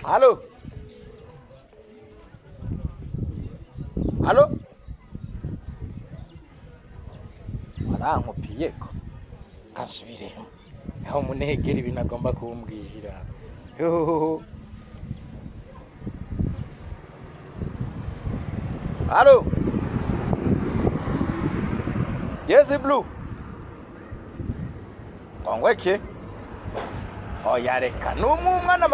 Halo? Halo? Arankopiyeko. Kasubiremo. Aho munegera ibintu agomba kumbwira. Yo. Halo? Yes, Blue. Kongweke. Oya reka numwana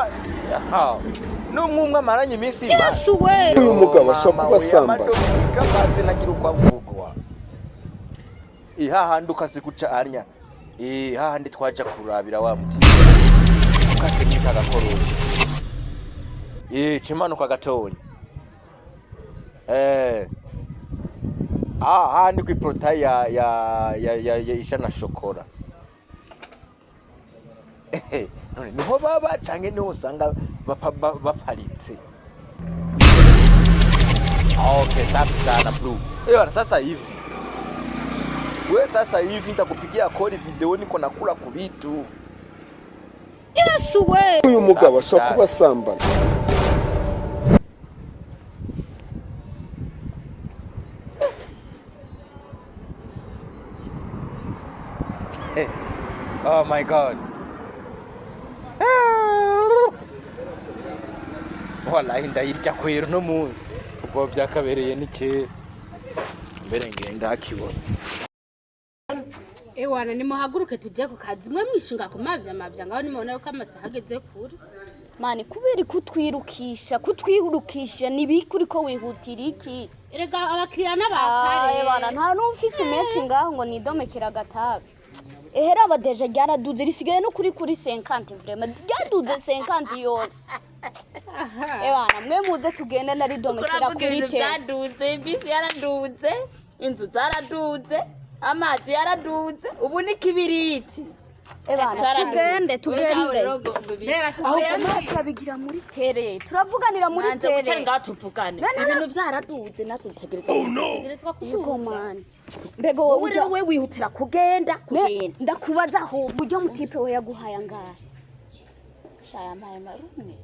numwe maranye iminsi Yesu we uyu mugabo ashaka kubasamba kabaze nagira uko avugwa ihahandi ukaziguca arnya hahandi twaja kurabira wa muti ukasenyika gakoroje kimanuka gatonya handi ku protein ya ishana shokora none niho baba canke niho usanga baparitse. Okay, safi sana Blue. Sasa hivi wewe sasa hivi nitakupigia kodi video niko nakula ku vitu. Yesu we uyu mugabo ashaka kubasamba Oh my God. Wallahi ndayirya kwero no muzi uvo byakabereye nike mbere ngenda akibona. Ewana nimuhaguruke tujye ku kazi mwe mwishinga ku mavya ngaho nimubona yuko amasaha ageze kure. Mani kubera kutwihurukisha nibikuri ko wihutira iki? Erega abakiriya n'abakare. Bana nta n'ufise menshi ngaho ngo nidomekera gatabe. Ehera abadeje ryaraduze risigaye no kuri 50 vraiment ryaduze 50 yose. Bana mwe muze tugende nari domekera kuri te. Ryaduze bisi yaraduze inzu zaraduze amazi yaraduze ubu ni kibiriti. Bana tugende. Aho turabigira muri tere. Turavuganira muri tere. Nanze ngaho tuvugane. Ibintu vyaraduze nadutegerezwa kugomana. Mbego wowe wihutira kugenda. Ndakubaza aho buryo mutipe we yaguhaye ngaha. Shaya mpaye marumwe.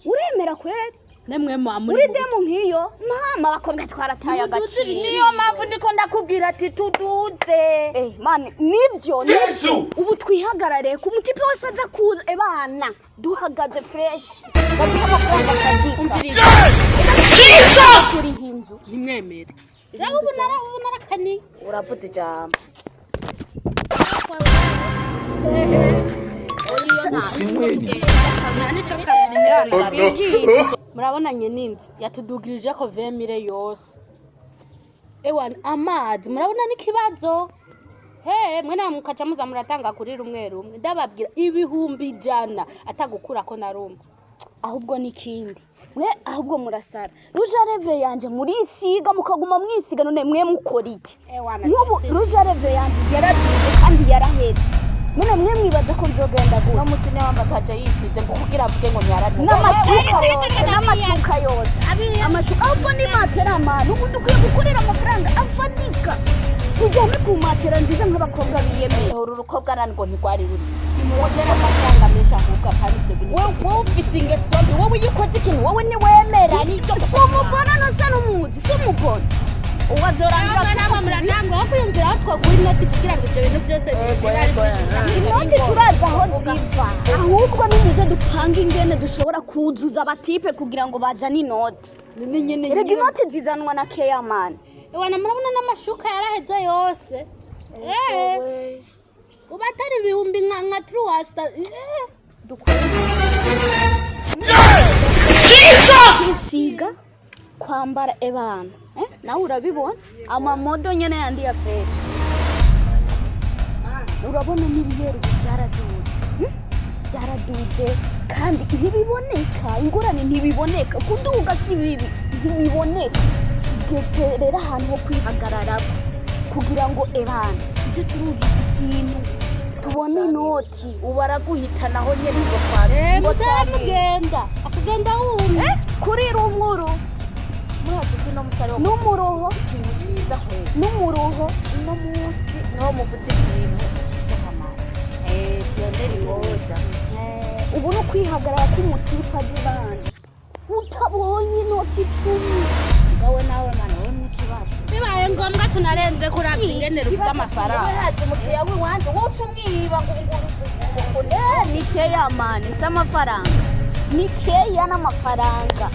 Uremera kweri? Nemwe mama uri demo nkiyo mama bakobwa twarataye agaciro. Niyo mpamvu ndiko ndakubwira ati tuduze. Man nivyo ubu twihagarare ku mutipe wose aza kuza bana duhagaze fresh. Kuri hinzu nimwemere. Jaho ubu narakani uravuze ijambo. usimweni murabonanye n'inzu yatudugirije ko vemire yose. Ewana amazi murabona n'ikibazo. Mwana mukaca muza muratanga kuri rumwe ndababwira ibihumbi jana atagukura ko narumwe. Ahubwo nikindi mwe ahubwo murasara ruja reve yanje muri isiga mukaguma mwisiga none mwe mukora iki? Nkubu ruja reve yanje yaraduze kandi yarahetse none mwe mwibaza ko nzogenda gute? No musine wambataje yisize ngo kugira avuge ngo ntiyaraduze n'amashuka yose amashuka ahubwo ni matera manu ubu dukwiye gukorera amafaranga afatika tujyame ku matera nziza nk'abakobwa biyemeye. Uru rukobwa nani ngo ntigwari ruri nimubonera amafaranga menshi ahubwo kandi wowe ufise ingeso wowe yikoze ikintu wowe ni wemera somubona no sanumuzi somubona uwazorangira nabo muratanga kwiyumvira twagura inoti kugira ngo ibyo bintu byose inoti turaza aho ziva ahubwo nimuze dupanga ingene dushobora kuzuza abatipe kugira ngo bazane inoti. Rega inoti zizanwa na Keyaman. Ewana murabona n'amashuka yaraheze yose. Ubatari ibihumbi nka truwasa. Isiga kwambara ebana nawe urabibona amamodo nyene yandi ya fresh urabona n'ibiyero byaraduze kandi ntibiboneka ingorane ntibiboneka kuduga si bibi ntibiboneka tugeterera ahantu ho kwihagarara kugira ngo ebana tuje turuzuza ikintu tubone inoti ubaraguhitanaho nyeri ngo twari mugenda afugenda kuri rumuru murazi ko no musaro n'umuroho ikintu cyiza kwe n'umuroho no munsi no muvuze ibintu cy'akamaro ubu no kwihagarara k'umutipa jibana utabonye inoti 10 gawe nawe mana we n'ikibazo bibaye ngombwa tunarenze kuravya ingenero ufite amafaranga haje mukiriya w'iwanje woca umwiba ngo ni keya mani si amafaranga ni keya n'amafaranga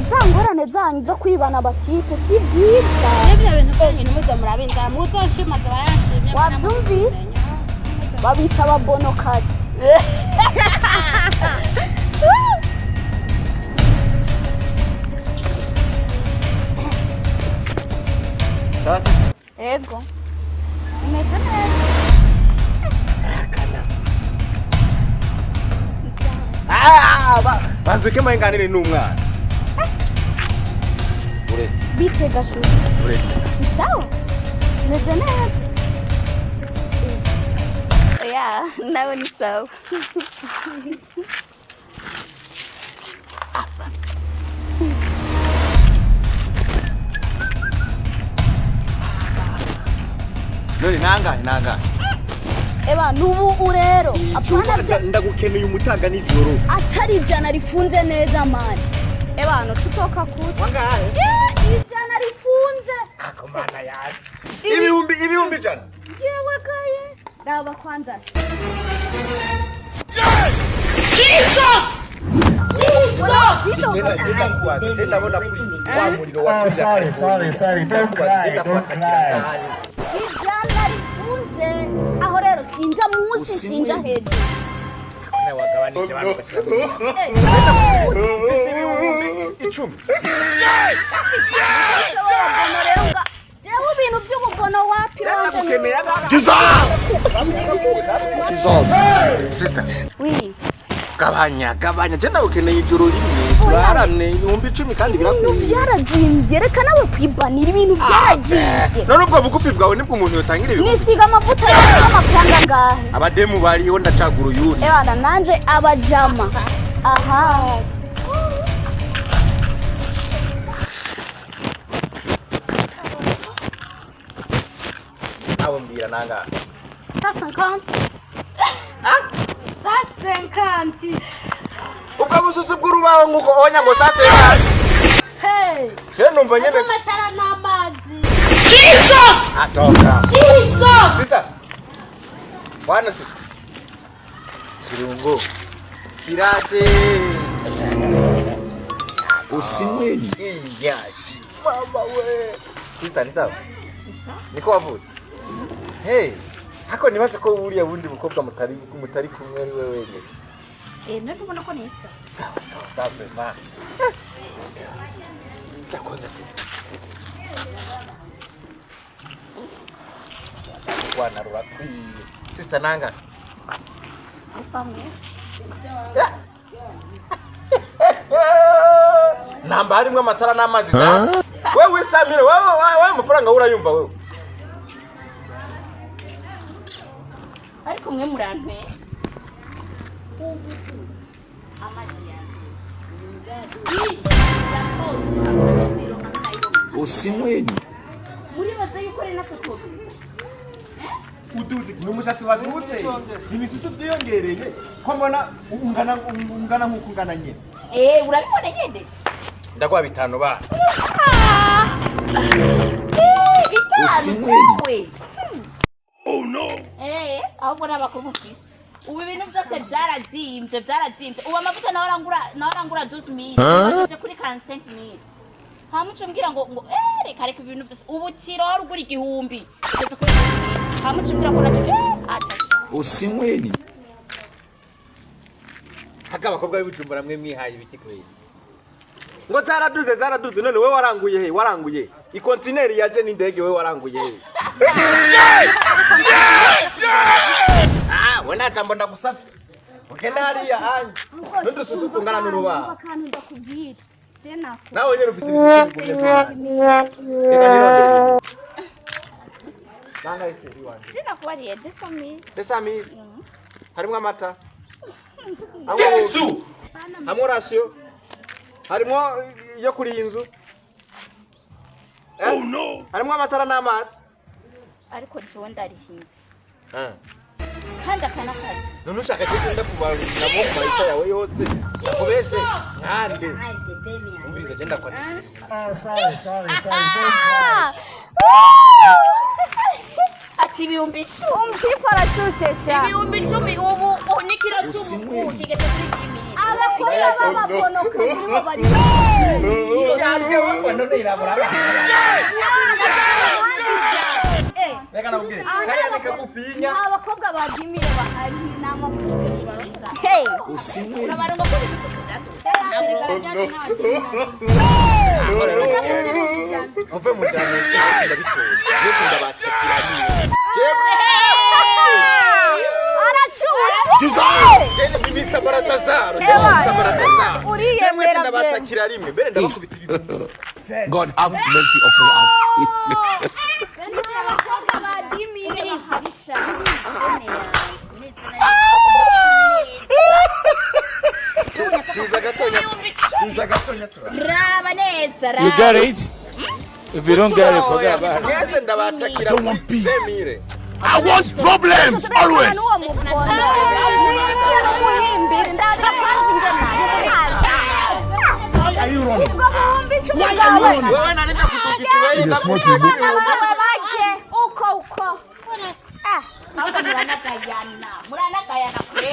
zangorane zanyu zo kwibana abatipe si byiza n'ibyo bintu byonyine muzo murabinza muzoshima zabayashimye wabyumvise babita ababonokati Sasa ego imeze neza banzuke mayenganire n'umwana uretse bitega shuri uretse ni sawa imeze neza ya nawe ni sawa none nanga eba nubu rero apana ndagukeneye umutaga nijoro atari jana rifunze neza mani eba no chutoka ku wangahe ijana rifunze akomana yaje ibihumbi jana yewe gaye raba kwanza Jesus tena bona kuri wa muriro wa sorry don't cry ijana rifunze aho rero sinja musi sinja hejuru na wagabanije abantu bisi ibihumbi 10 jewe ibintu by'ubugono wapi ndagukeneye sister oui gabanya je ndagukeneye ijoro rimwe turaramne ibihumbi 10 kandi birakwiye byarazimbye reka nawe kwibanira ibintu byarazimbye none ubwo bugufi bwawe nibwo umuntu yotangira ibintu nisiga amavuta y'amafaranga ngahe abademu bariho ndacagura uyuri ebana nanje abajama aha abo mbira nanga sasa nkanti sasa nkanti ubwo bususu bw'urubaho nguko onya ngo sasa hey numva nyene amatara n'amazi Jesus atoka Jesus sister bwana sister kirungo kiraje usimweni yashi mama we sister ni sawa niko wavutse hey hako nibaze ko buriya bundi bukobwa mutari kumwe ari wewe wenyine nari kubona ko nisa sawa mama chakoza tu bwana rurakwi sister nanga usamwe namba harimwe amatara n'amazi data wewe Samire wewe amafaranga urayumva wewe ariko mwe murante usimweni muri baza yuko rena toto uduzi numushatsi wadutse imisusu byiyongereye ko mbona ungana nkuko ungana nyine urabibona nyende ndakwa bitano ba usimweni oh no ahubwo n'abakuru mufise ubu ibintu byose byarazimbye ubu amavuta nawe arangura 12,000 bageze kuri 45,000 hamuco mbwira ngo reka ibintu byose ubu tiro rugura igihumbi ugeze kuri 12,000 hamuco mbwira ko nacyo acha usimweni haka abakobwa b'ibujumbura mwe mwihaye ibiki kweye Ngo zaraduze none wewe waranguye he? Waranguye. Ikontineri yaje n'indege wewe waranguye he? Ah, wena jambo ndagusabye. Ugenda hariya anye. None susutu ngana n'uruba. Kandi ndakubwira. Je nako. Nawe nyene ufise ibisubizo kugenda. Eka nirondere. Nanga ise iwanje. Sina kuwariye desami. Desami. Harimwo amata. Yesu. Hamwe ratio. Harimwo yo kuri inzu. Oh no. Harimwo amatara n'amazi. Ariko jewe ndarihinze. Kandi akanakazi. None ushaka kugenda kubarira mu maisha yawe yose. Nakubeshe nkande. Umvize genda kwa. Sorry. Ati ibihumbi 10. Umutipe arashushesha. Ibihumbi 10 ubu nikiro cy'ubuku kigeze kuri 10. Abakobwa b'abakono kuri bo bari. Yanje wako none irabura. Reka nakubwire. Kaya nikagufinya. Abakobwa bagimire bahari n'amakuru. Hey. Usimwe. Urabarongo kuri bitisigato. Ove mujane cyose ndabitoye. Yose ndabatakira ni. Jene Mr. Baratazaro. Jemwe sindabatakira rimwe. Mbere ndabakubita ibintu. God have mercy upon us. You get it? If you don't get it, forget about it. Yes, ndabatakira. Don't want peace. Mire. I want problems always. Are you running? Wewe naenda kutukisha wewe. Uko. Murana kayana kwe.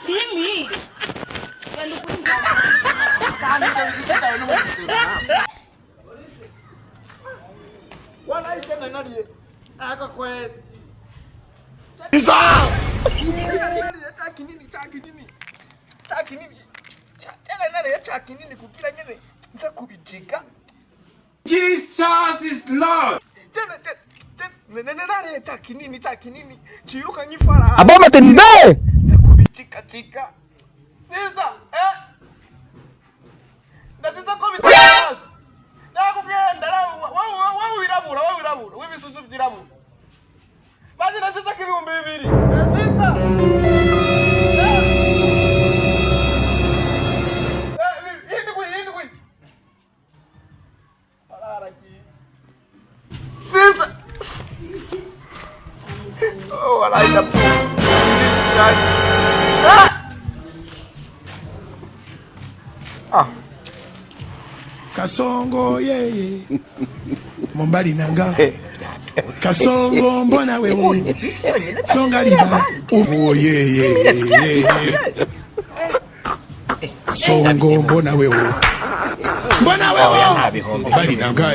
Kimi. Wana ikena naliye. Aka kwe. Dissolve! Chaki nini? Tena nani chaki nini kukila nyene? Nza kubijika. Jesus is Lord. Nani chaki nini? Chiruka nyifara. Aboma tende. Nza kubijika. Sister, Ndatiza kubijika. Nakugenda wewe wirabura. Wewe bisusu byirabura. Bazi nasiza kibihumbi 2. Sister. Sister. Oh, I like that. Kasongo yeye Mombali nanga Kasongo mbona wewe Songa liba yeye Kasongo mbona wewe Mombali nanga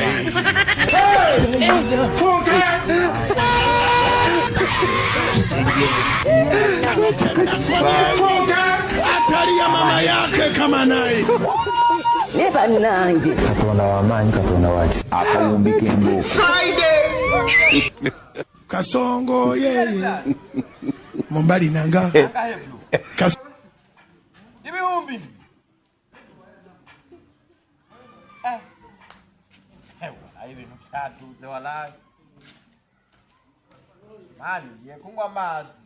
Atari ya mama yake kama naye Neba nange. Katonda wamanyi katonda waki. Akawumbike mbo. Kasongo yeye Mombali nanga Ibihumbi. Ibintu byatuze walayi. Mani, ye kunywa amazi.